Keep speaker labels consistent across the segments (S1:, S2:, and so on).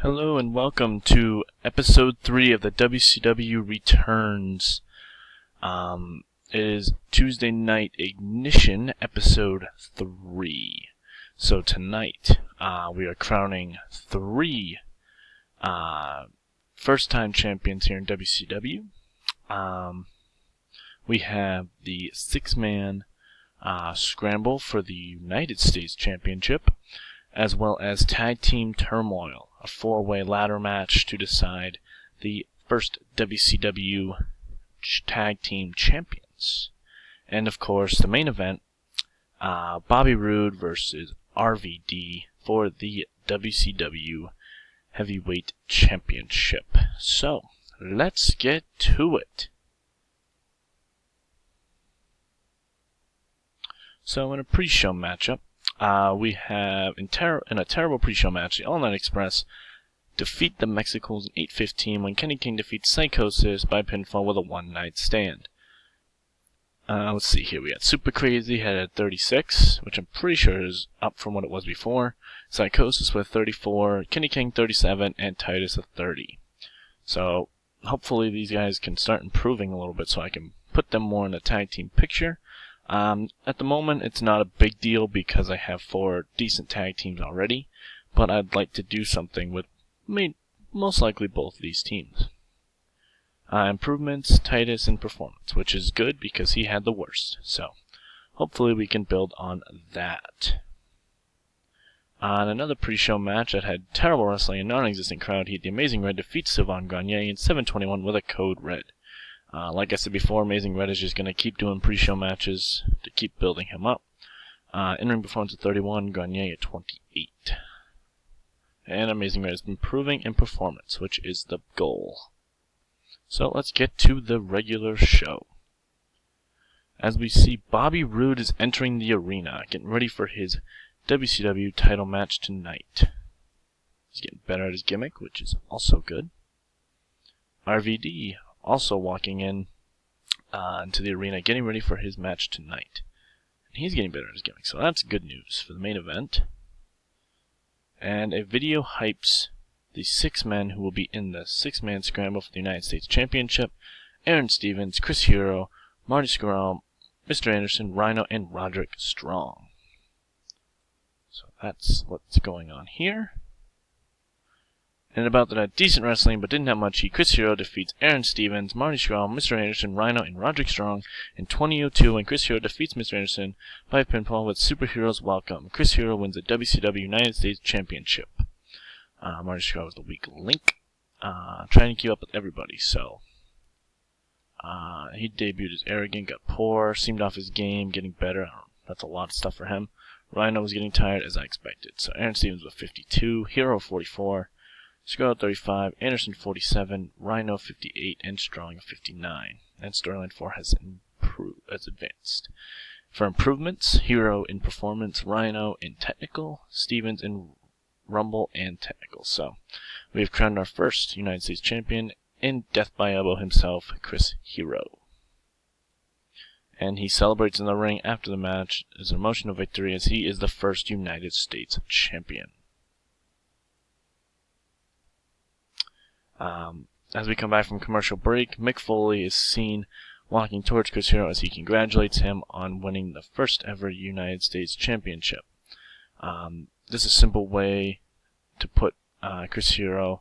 S1: Hello and welcome to episode 3 of the WCW Returns. It is Tuesday Night Ignition, episode 3. So tonight, we are crowning 3 first-time champions here in WCW. We have the 6-man scramble for the United States Championship, as well as Tag Team Turmoil, a 4-way ladder match to decide the first WCW Tag Team Champions. And of course, the main event, Bobby Roode versus RVD for the WCW Heavyweight Championship. So, let's get to it. So, in a pre-show matchup, we have, in a terrible pre-show match, the All Night Express defeat the Mexicals in 8:15 when Kenny King defeats Psychosis by pinfall with a one-night stand. Let's see here. We had Super Crazy had at 36, which I'm pretty sure is up from what it was before. Psychosis with 34, Kenny King 37, and Titus at 30. So hopefully these guys can start improving a little bit so I can put them more in the tag team picture. At the moment, it's not a big deal because I have 4 decent tag teams already, but I'd like to do something with most likely both of these teams. Improvements, Titus, and performance, which is good because he had the worst, so hopefully we can build on that. On another pre-show match that had terrible wrestling and non-existent crowd, he had the Amazing Red defeat Sylvain Grenier in 7:21 with a code red. Like I said before, Amazing Red is just going to keep doing pre-show matches to keep building him up. In-ring performance at 31, Grenier at 28. And Amazing Red has been improving in performance, which is the goal. So let's get to the regular show. As we see, Bobby Roode is entering the arena, getting ready for his WCW title match tonight. He's getting better at his gimmick, which is also good. RVD also walking in into the arena, getting ready for his match tonight. And he's getting better at his gimmick, so that's good news for the main event. And a video hypes the 6 men who will be in the 6-man scramble for the United States Championship: Aaron Stevens, Chris Hero, Marty Scurll, Mr. Anderson, Rhino, and Roderick Strong. So that's what's going on here. And about that had decent wrestling but didn't have much heat, Chris Hero defeats Aaron Stevens, Marty Scurll, Mr. Anderson, Rhino, and Roderick Strong in 20:02 when Chris Hero defeats Mr. Anderson by pinfall with Superheroes Welcome. Chris Hero wins the WCW United States Championship. Marty Scurll was the weak link, trying to keep up with everybody, so he debuted as arrogant, got poor, seemed off his game, getting better. That's a lot of stuff for him. Rhino was getting tired, as I expected. So Aaron Stevens with 52, Hero 44, Scurll 35, Anderson 47, Rhino 58, and Strong 59. And Storyline 4 has advanced. For improvements, Hero in performance, Rhino in technical, Stevens in Rumble and technical. So we have crowned our first United States champion in Death by Elbow himself, Chris Hero. And he celebrates in the ring after the match as an emotional victory as he is the first United States champion. As we come back from commercial break, Mick Foley is seen walking towards Chris Hero as he congratulates him on winning the first ever United States Championship. This is a simple way to put Chris Hero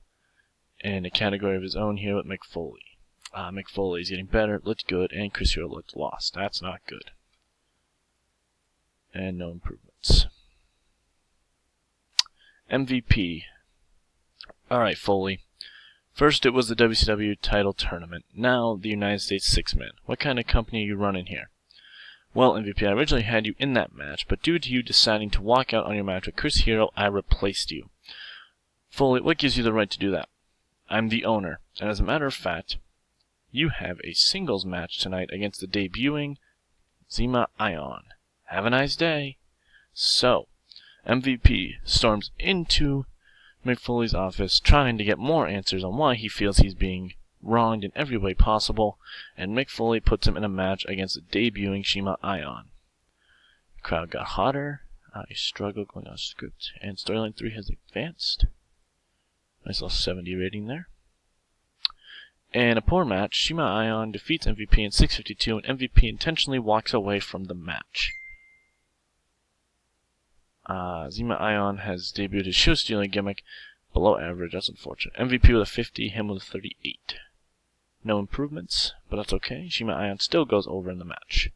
S1: in a category of his own here with Mick Foley. Mick Foley is getting better, looked good, and Chris Hero looked lost. That's not good. And no improvements. MVP. Alright, Foley. First it was the WCW title tournament. Now the United States 6-man. What kind of company are you running here? Well, MVP, I originally had you in that match, but due to you deciding to walk out on your match with Chris Hero, I replaced you. Foley, what gives you the right to do that? I'm the owner, and as a matter of fact, you have a singles match tonight against the debuting Zima Ion. Have a nice day. So, MVP storms into Mick Foley's office trying to get more answers on why he feels he's being wronged in every way possible, and Mick Foley puts him in a match against the debuting Shima Ion. The crowd got hotter, a struggle going on script, and Storyline 3 has advanced. Nice little 70 rating there. In a poor match, Shima Ion defeats MVP in 6:52, and MVP intentionally walks away from the match. Zima Ion has debuted his show-stealing gimmick, below average. That's unfortunate. MVP with a 50, him with a 38. No improvements, but that's okay. Shima Ion still goes over in the match.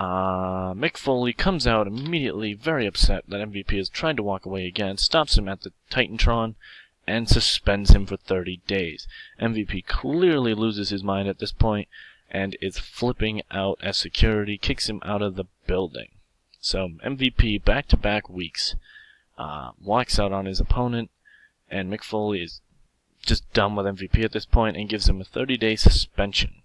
S1: Mick Foley comes out immediately very upset that MVP is trying to walk away again, stops him at the Titantron, and suspends him for 30 days. MVP clearly loses his mind at this point and is flipping out as security kicks him out of the building. So MVP back-to-back weeks walks out on his opponent, and Mick Foley is just done with MVP at this point and gives him a 30-day suspension.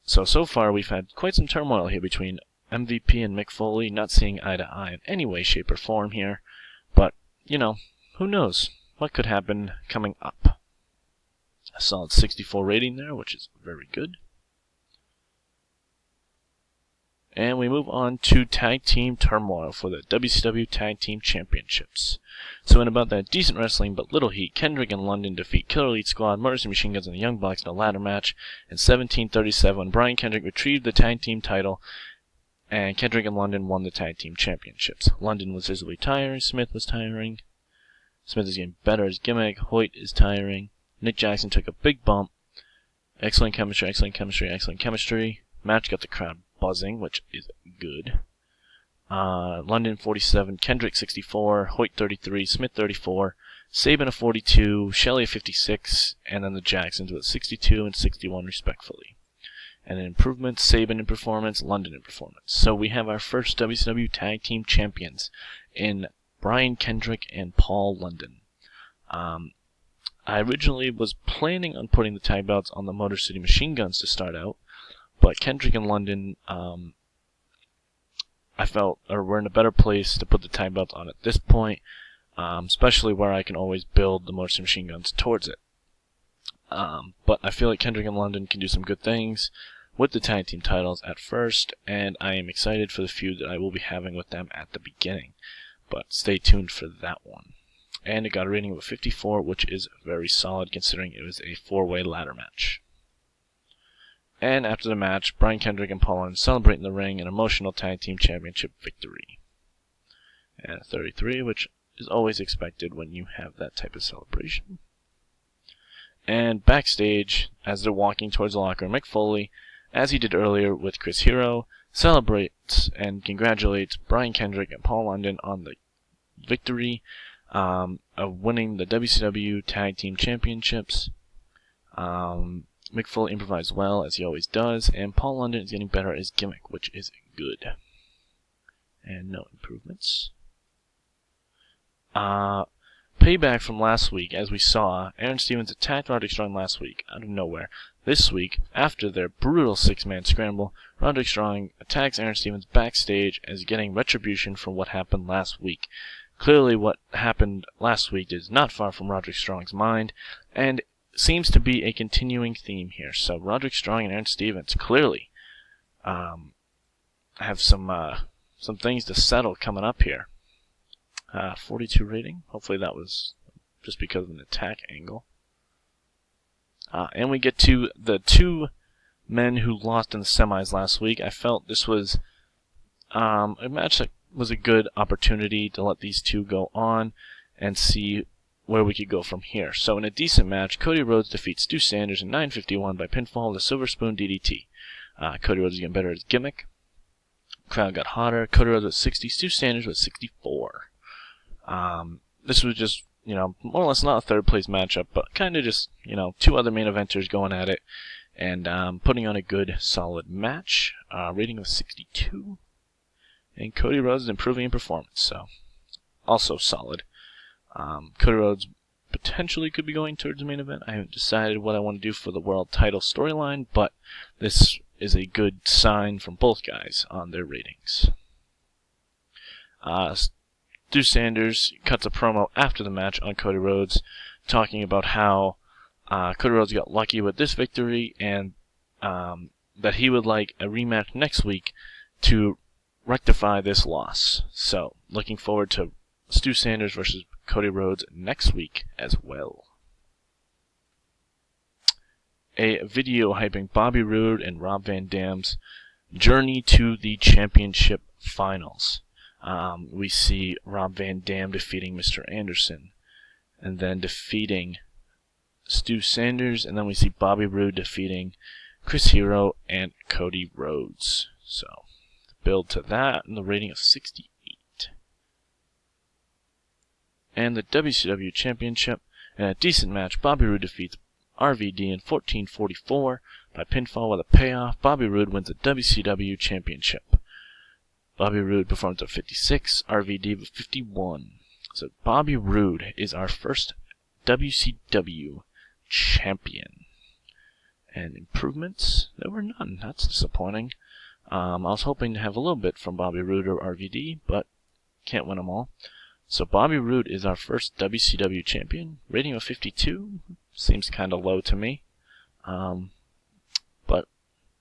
S1: So far we've had quite some turmoil here between MVP and Mick Foley, not seeing eye to eye in any way, shape, or form here. But, you know, who knows what could happen coming up. A solid 64 rating there, which is very good. And we move on to Tag Team Turmoil for the WCW Tag Team Championships. So in about that decent wrestling but little heat, Kendrick and London defeat Killer Elite Squad, Motor City Machine Guns, and the Young Bucks in a ladder match in 17:37 when Brian Kendrick retrieved the tag team title, and Kendrick and London won the Tag Team Championships. London was visibly tiring, Smith was tiring. Smith is getting better at his gimmick, Hoyt is tiring. Nick Jackson took a big bump. Excellent chemistry, excellent chemistry, excellent chemistry. Match got the crowd buzzing, which is good. London 47, Kendrick 64, Hoyt 33, Smith 34, Sabin a 42, Shelley a 56, and then the Jacksons with 62 and 61 respectfully. And in improvements, Sabin in performance, London in performance. So we have our first WCW Tag Team Champions in Brian Kendrick and Paul London. I originally was planning on putting the tag belts on the Motor City Machine Guns to start out, but Kendrick and London, I felt were in a better place to put the tag belts on at this point, especially where I can always build the Motor City Machine Guns towards it. But I feel like Kendrick and London can do some good things with the tag team titles at first, and I am excited for the feud that I will be having with them at the beginning. But stay tuned for that one. And it got a rating of a 54, which is very solid considering it was a 4-way ladder match. And after the match, Brian Kendrick and Paul London celebrate in the ring an emotional tag team championship victory. And a 33, which is always expected when you have that type of celebration. And backstage, as they're walking towards the locker room, Mick Foley, as he did earlier with Chris Hero, celebrates and congratulates Brian Kendrick and Paul London on the victory of winning the WCW Tag Team Championships. Mick Foley improvised well, as he always does, and Paul London is getting better at his gimmick, which is good. And no improvements. Payback from last week, as we saw, Aaron Stevens attacked Roderick Strong last week, out of nowhere. This week, after their brutal 6-man scramble, Roderick Strong attacks Aaron Stevens backstage as getting retribution for what happened last week. Clearly what happened last week is not far from Roderick Strong's mind, and seems to be a continuing theme here. So Roderick Strong and Aaron Stevens clearly have some things to settle coming up here. 42 rating. Hopefully that was just because of an attack angle. And we get to the two men who lost in the semis last week. I felt this was a match that was a good opportunity to let these two go on and see where we could go from here. So in a decent match, Cody Rhodes defeats Stu Sanders in 9:51 by pinfall with a Silver Spoon DDT. Cody Rhodes is getting better at his gimmick. Crowd got hotter. Cody Rhodes was 60, Stu Sanders was 64. This was just, more or less not a third place matchup, but kind of just, two other main eventers going at it and putting on a good, solid match. Rating of 62. And Cody Rhodes is improving in performance, so also solid. Cody Rhodes potentially could be going towards the main event. I haven't decided what I want to do for the world title storyline, but this is a good sign from both guys on their ratings. Stu Sanders cuts a promo after the match on Cody Rhodes, talking about how Cody Rhodes got lucky with this victory and that he would like a rematch next week to rectify this loss. So, looking forward to Stu Sanders versus Cody Rhodes next week as well. A video hyping Bobby Roode and Rob Van Dam's journey to the championship finals. We see Rob Van Dam defeating Mr. Anderson, and then defeating Stu Sanders, and then we see Bobby Roode defeating Chris Hero and Cody Rhodes. So, the build to that, and the rating of 68. And the WCW Championship, in a decent match, Bobby Roode defeats RVD in 14:44 by pinfall with a payoff. Bobby Roode wins the WCW Championship. Bobby Roode performs at 56, RVD with 51. So Bobby Roode is our first WCW champion. And improvements? There were none. That's disappointing. I was hoping to have a little bit from Bobby Roode or RVD, but can't win them all. So Bobby Roode is our first WCW champion. Rating of 52 seems kind of low to me. But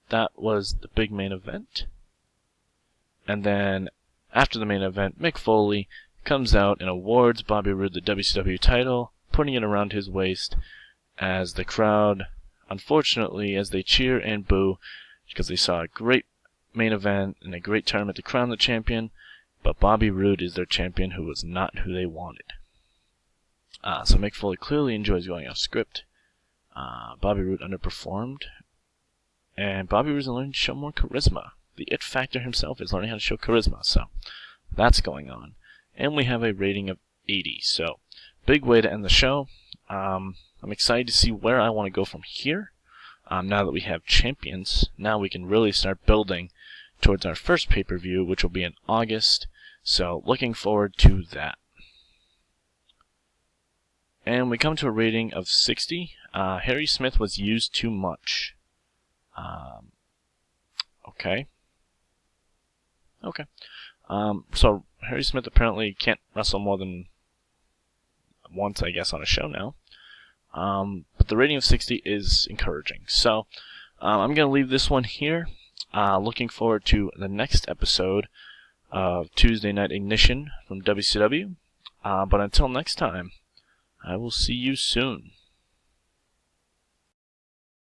S1: that was the big main event. And then after the main event, Mick Foley comes out and awards Bobby Roode the WCW title, putting it around his waist as the crowd, unfortunately, as they cheer and boo because they saw a great main event and a great tournament to crown the champion, but Bobby Roode is their champion who was not who they wanted. So Mick Foley clearly enjoys going off script. Bobby Roode underperformed, and Bobby Roode is learning to show more charisma. The it factor himself is learning how to show charisma, so that's going on. And we have a rating of 80, so big way to end the show. I'm excited to see where I want to go from here. Now that we have champions, now we can really start building towards our first pay-per-view, which will be in August. So looking forward to that. And we come to a rating of 60. Harry Smith was used too much. Okay. So Harry Smith apparently can't wrestle more than once, I guess, on a show now. But the rating of 60 is encouraging. So I'm going to leave this one here. Looking forward to the next episode of Tuesday Night Ignition from WCW. But until next time, I will see you soon.